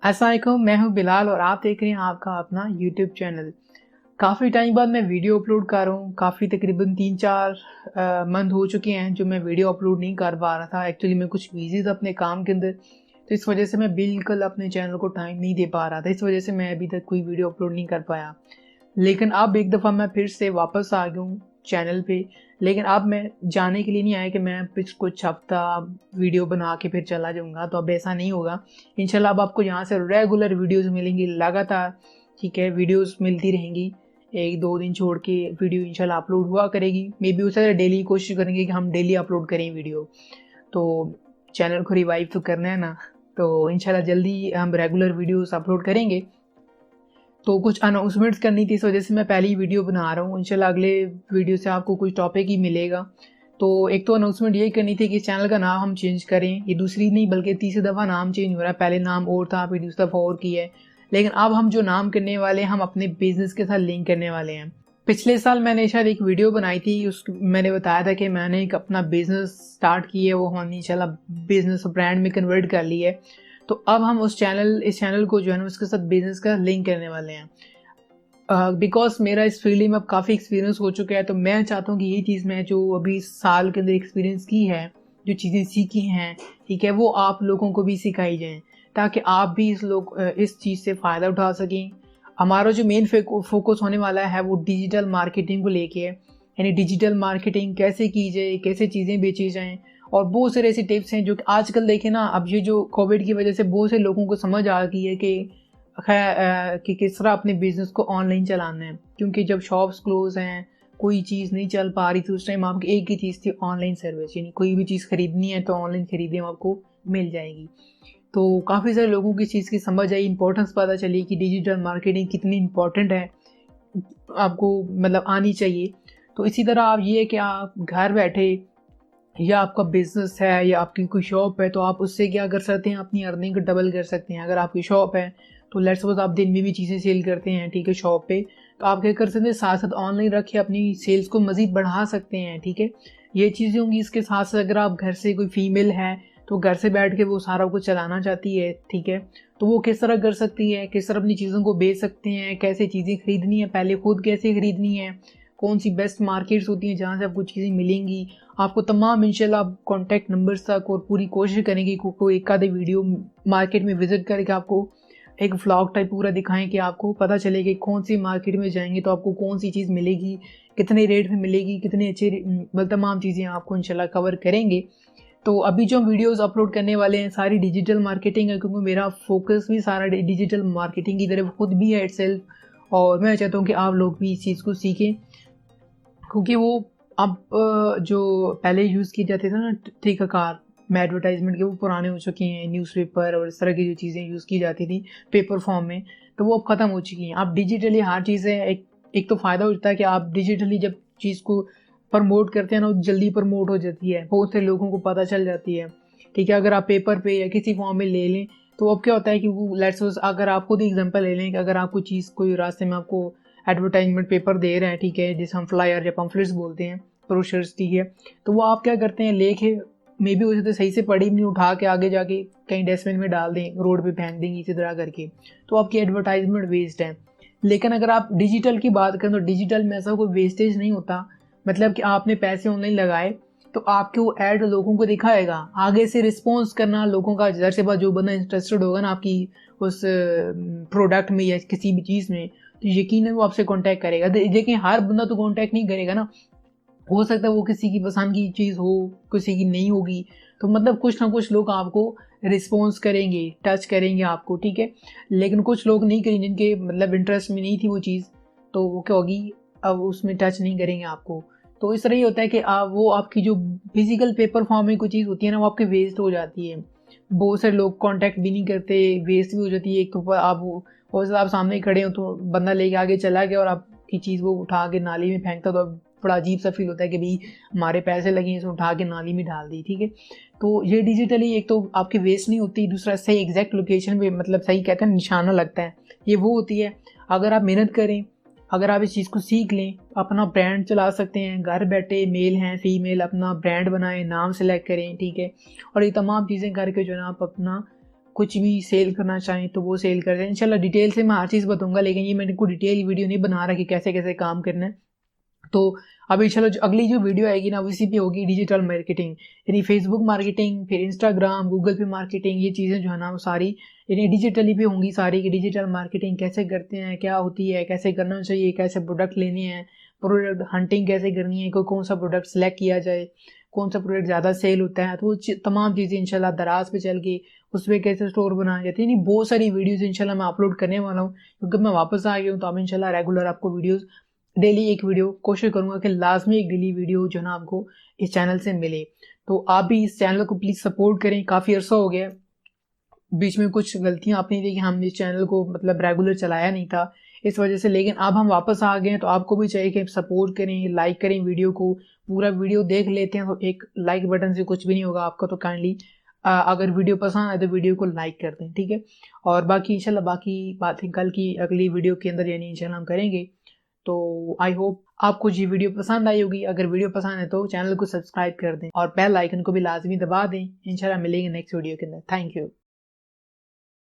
अस्सलाम वालेकुम, मैं हूं बिलाल और आप देख रहे हैं आपका अपना यूट्यूब चैनल। काफ़ी टाइम बाद मैं वीडियो अपलोड कर रहा हूं। काफ़ी तकरीबन 3-4 मंथ हो चुके हैं जो मैं वीडियो अपलोड नहीं कर पा रहा था। एक्चुअली मैं कुछ बिज़ी था अपने काम के अंदर, तो इस वजह से मैं बिल्कुल अपने चैनल को टाइम नहीं दे पा रहा था। इस वजह से मैं अभी तक कोई वीडियो अपलोड नहीं कर पाया। लेकिन अब एक दफ़ा मैं फिर से वापस आ गया हूँ चैनल पे। लेकिन अब मैं जाने के लिए नहीं आया कि मैं कुछ हफ्ता वीडियो बना के फिर चला जाऊँगा, तो अब ऐसा नहीं होगा। इंशाल्लाह अब आपको यहाँ से रेगुलर वीडियोस मिलेंगी लगातार, ठीक है? वीडियोस मिलती रहेंगी। 1-2 दिन छोड़ के वीडियो इंशाल्लाह अपलोड हुआ करेगी। मे बी हो सकता है डेली कोशिश करेंगे कि हम डेली अपलोड करें वीडियो। तो चैनल को रिवाइव तो करना है ना, तो इंशाल्लाह जल्दी हम रेगुलर वीडियोस अपलोड करेंगे। तो कुछ अनाउंसमेंट्स करनी थी, इस वजह से मैं पहली वीडियो बना रहा हूँ। इंशाल्लाह अगले वीडियो से आपको कुछ टॉपिक ही मिलेगा। तो एक तो अनाउंसमेंट ये करनी थी कि चैनल का नाम हम चेंज करें। ये दूसरी नहीं बल्कि तीसरी दफ़ा नाम चेंज हो रहा है। पहले नाम और था, फिर दूसरी दफ़ा और किया है। लेकिन अब हम जो नाम करने वाले हैं हम अपने बिजनेस के साथ लिंक करने वाले हैं। पिछले साल मैंने शायद एक वीडियो बनाई थी, उस मैंने बताया था कि मैंने एक अपना बिजनेस स्टार्ट किया है, वो हमने इंशाल्लाह बिजनेस ब्रांड में कन्वर्ट कर लिया है। तो अब हम इस चैनल को जो है ना उसके साथ बिजनेस का लिंक करने वाले हैं। बिकॉज मेरा इस फील्ड में अब काफ़ी एक्सपीरियंस हो चुका है, तो मैं चाहता हूँ कि ये चीज़ मैं जो अभी साल के अंदर एक्सपीरियंस की है, जो चीज़ें सीखी हैं, ठीक है, वो आप लोगों को भी सिखाई जाएँ, ताकि आप भी इस चीज़ से फ़ायदा उठा सकें। हमारा जो मेन फोकस होने वाला है वो डिजिटल मार्केटिंग को लेके है, यानी डिजिटल मार्केटिंग कैसे की जाए, कैसे चीज़ें बेची जाएँ, और बहुत सारे ऐसे टिप्स हैं जो कि आजकल देखें ना, अब ये जो कोविड की वजह से बहुत से लोगों को समझ आ गई है कि किस तरह अपने बिज़नेस को ऑनलाइन चलाना है। क्योंकि जब शॉप्स क्लोज हैं, कोई चीज़ नहीं चल पा रही थी, उस टाइम आपकी एक ही चीज़ थी ऑनलाइन सर्विस, यानी कोई भी चीज़ खरीदनी है तो ऑनलाइन खरीदें, आपको मिल जाएगी। तो काफ़ी सारे लोगों को इस चीज़ की समझ आई, इंपॉर्टेंस पता चली कि डिजिटल मार्केटिंग कितनी इंपॉर्टेंट है, आपको मतलब आनी चाहिए। तो इसी तरह आप ये है कि आप घर बैठे, या आपका बिज़नेस है या आपकी कोई शॉप है, तो आप उससे क्या कर सकते हैं, अपनी अर्निंग को डबल कर सकते हैं। अगर आपकी शॉप है तो लेट्स सपोज़ आप दिन में भी चीज़ें सेल करते हैं, ठीक है, शॉप पे, तो आप क्या कर सकते हैं, साथ-साथ ऑनलाइन रख के अपनी सेल्स को मज़ीद बढ़ा सकते हैं, ठीक है। ये चीज़ें होंगी। इसके साथ-साथ अगर आप घर से, कोई फीमेल है तो घर से बैठ के वो सारा कुछ चलाना चाहती है, ठीक है, तो वो किस तरह कर सकती है, किस तरह अपनी चीज़ों को बेच सकते हैं, कैसे चीज़ें खरीदनी है, पहले खुद कैसे खरीदनी है, कौन सी बेस्ट मार्केट्स होती हैं जहाँ से आपको चीज़ें मिलेंगी, आपको तमाम इंशाल्लाह आप कॉन्टैक्ट नंबर्स तक, और पूरी कोशिश करेंगे कि कोई एक आधे वीडियो मार्केट में विज़िट करके आपको एक व्लॉग टाइप पूरा दिखाएँ कि आपको पता चले कि कौन सी मार्केट में जाएँगे तो आपको कौन सी चीज़ मिलेगी, कितने रेट में मिलेगी, कितने अच्छे मतलब तमाम चीज़ें आपको इंशाल्लाह कवर करेंगे। तो अभी जो हम वीडियोज़ अपलोड करने वाले हैं सारी डिजिटल मार्केटिंग है, क्योंकि मेरा फ़ोकस भी सारा डिजिटल मार्केटिंग की तरफ खुद भी है इटसेल्फ, और मैं चाहता हूँ कि आप लोग भी इस चीज़ को सीखें। क्योंकि वो अब जो पहले यूज़ किए जाते थे ना तरीक़ाकार में एडवर्टाइज़मेंट के, वो पुराने हो चुके हैं। न्यूज़पेपर और इस तरह की जो चीज़ें यूज़ की जाती थी पेपर फॉर्म में, तो वो अब ख़त्म हो चुकी हैं। अब डिजिटली हर चीज़ें एक तो फ़ायदा होता है कि आप डिजिटली जब चीज़ को प्रमोट करते हैं ना, वो जल्दी प्रमोट हो जाती है, बहुत से लोगों को पता चल जाती है, ठीक है। अगर आप पेपर पे या किसी फॉर्म में ले लें, तो अब क्या होता है कि वो लेट्स सपोज़ अगर आप खुद एग्ज़ाम्पल ले लें कि अगर आप कोई चीज़, कोई रास्ते में आपको एडवर्टाइजमेंट पेपर दे रहे हैं, ठीक है, जिसे हम फ्लायर या पम्फलेट्स बोलते हैं, ब्रोशर्स, ठीक है, तो वो आप क्या करते हैं, लेके मे बी उसे तो सही से पढ़ी भी नहीं, उठा के आगे जाके कहीं डस्टबिन में डाल दें, रोड पे फेंक देंगे इसी तरह करके, तो आपकी एडवर्टाइजमेंट वेस्ट है। लेकिन अगर आप डिजिटल की बात करें तो डिजिटल में ऐसा कोई वेस्टेज नहीं होता। मतलब कि आपने पैसे ऑनलाइन लगाए तो आपके वो ऐड लोगों को दिखाएगा, आगे से रिस्पॉन्स करना लोगों का, ज़ाहिर सी बात जो बंदा इंटरेस्टेड होगा ना आपकी उस प्रोडक्ट में या किसी भी चीज़ में, तो यकीनन वो आपसे कांटेक्ट करेगा। लेकिन हर बंदा तो कांटेक्ट नहीं करेगा ना, हो सकता है वो किसी की पसंद की चीज़ हो, किसी की नहीं होगी, तो मतलब कुछ ना कुछ लोग आपको रिस्पॉन्स करेंगे, टच करेंगे आपको, ठीक है। लेकिन कुछ लोग नहीं करेंगे, जिनके मतलब इंटरेस्ट में नहीं थी वो चीज़, तो वो क्या होगी, अब उसमें टच नहीं करेंगे आपको। तो इस तरह ही होता है कि वो आपकी जो फिजिकल पेपर फॉर्म में कोई चीज़ होती है ना, वो आपकी वेस्ट हो जाती है। बहुत सारे लोग कांटेक्ट भी नहीं करते, वेस्ट भी हो जाती है। एक तो आप हो सकता है आप सामने खड़े हो तो बंदा लेके आगे चला गया और आपकी चीज़ वो उठा के नाली में फेंकता, तो बड़ा अजीब सा फील होता है कि भाई हमारे पैसे लगे हैं, इसे उठा के नाली में डाल दी, ठीक है। तो ये डिजिटली एक तो आपकी वेस्ट नहीं होती, दूसरा सही एग्जैक्ट लोकेशन पे, मतलब सही कहते हैं निशाना लगता है, ये वो होती है। अगर आप मेहनत करें, अगर आप इस चीज़ को सीख लें, अपना ब्रांड चला सकते हैं घर बैठे, मेल हैं फीमेल, अपना ब्रांड बनाएं, नाम सेलेक्ट करें, ठीक है, और ये तमाम चीज़ें करके जो है ना आप अपना कुछ भी सेल करना चाहें तो वो सेल कर दें। इंशाल्लाह डिटेल से मैं हर चीज़ बताऊंगा, लेकिन ये मैंने कोई डिटेल वीडियो नहीं बना रहा कि कैसे कैसे काम करना है। तो अभी चलो अगली जो वीडियो आएगी ना उसी पे होगी डिजिटल मार्केटिंग, यानी फेसबुक मार्केटिंग, फिर इंस्टाग्राम, गूगल पे मार्केटिंग, ये चीज़ें जो है ना वो सारी यानी डिजिटली पे होंगी सारी, कि डिजिटल मार्केटिंग कैसे करते हैं, क्या होती है, कैसे करना चाहिए, कैसे प्रोडक्ट लेने हैं, प्रोडक्ट हंटिंग कैसे करनी है, कौन सा प्रोडक्ट सेलेक्ट किया जाए, कौन सा प्रोडक्ट ज़्यादा सेल होता है, तो वो तमाम चीज़ें इंशाल्लाह दराज पे चल के उस पर कैसे स्टोर बनाया जाता है, यानी बहुत सारी वीडियोज़ इंशाल्लाह मैं अपलोड करने वाला हूँ, क्योंकि मैं वापस आ गया हूँ। तो अब इंशाल्लाह रेगुलर आपको वीडियोज़ डेली एक वीडियो कोशिश करूंगा कि लाजमी एक डेली वीडियो जो ना आपको इस चैनल से मिले। तो आप भी इस चैनल को प्लीज़ सपोर्ट करें, काफ़ी अर्सा हो गया, बीच में कुछ गलतियां आपने देखी, हमने इस चैनल को मतलब रेगुलर चलाया नहीं था इस वजह से, लेकिन अब हम वापस आ गए हैं। तो आपको भी चाहिए कि सपोर्ट करें, लाइक करें वीडियो को, पूरा वीडियो देख लेते हैं तो एक लाइक बटन से कुछ भी नहीं होगा आपका, तो काइंडली अगर वीडियो पसंद आए तो वीडियो को लाइक कर दें, ठीक है। और बाकी इंशाल्लाह बाकी बातें कल की अगली वीडियो के अंदर यानी इंशाल्लाह हम करेंगे। तो आई होप आपको ये वीडियो पसंद आई होगी। अगर वीडियो पसंद है तो चैनल को सब्सक्राइब कर दें और बेल आइकन को भी लाजमी दबा दें। इंशाल्लाह मिलेंगे नेक्स्ट वीडियो के अंदर। Thank you.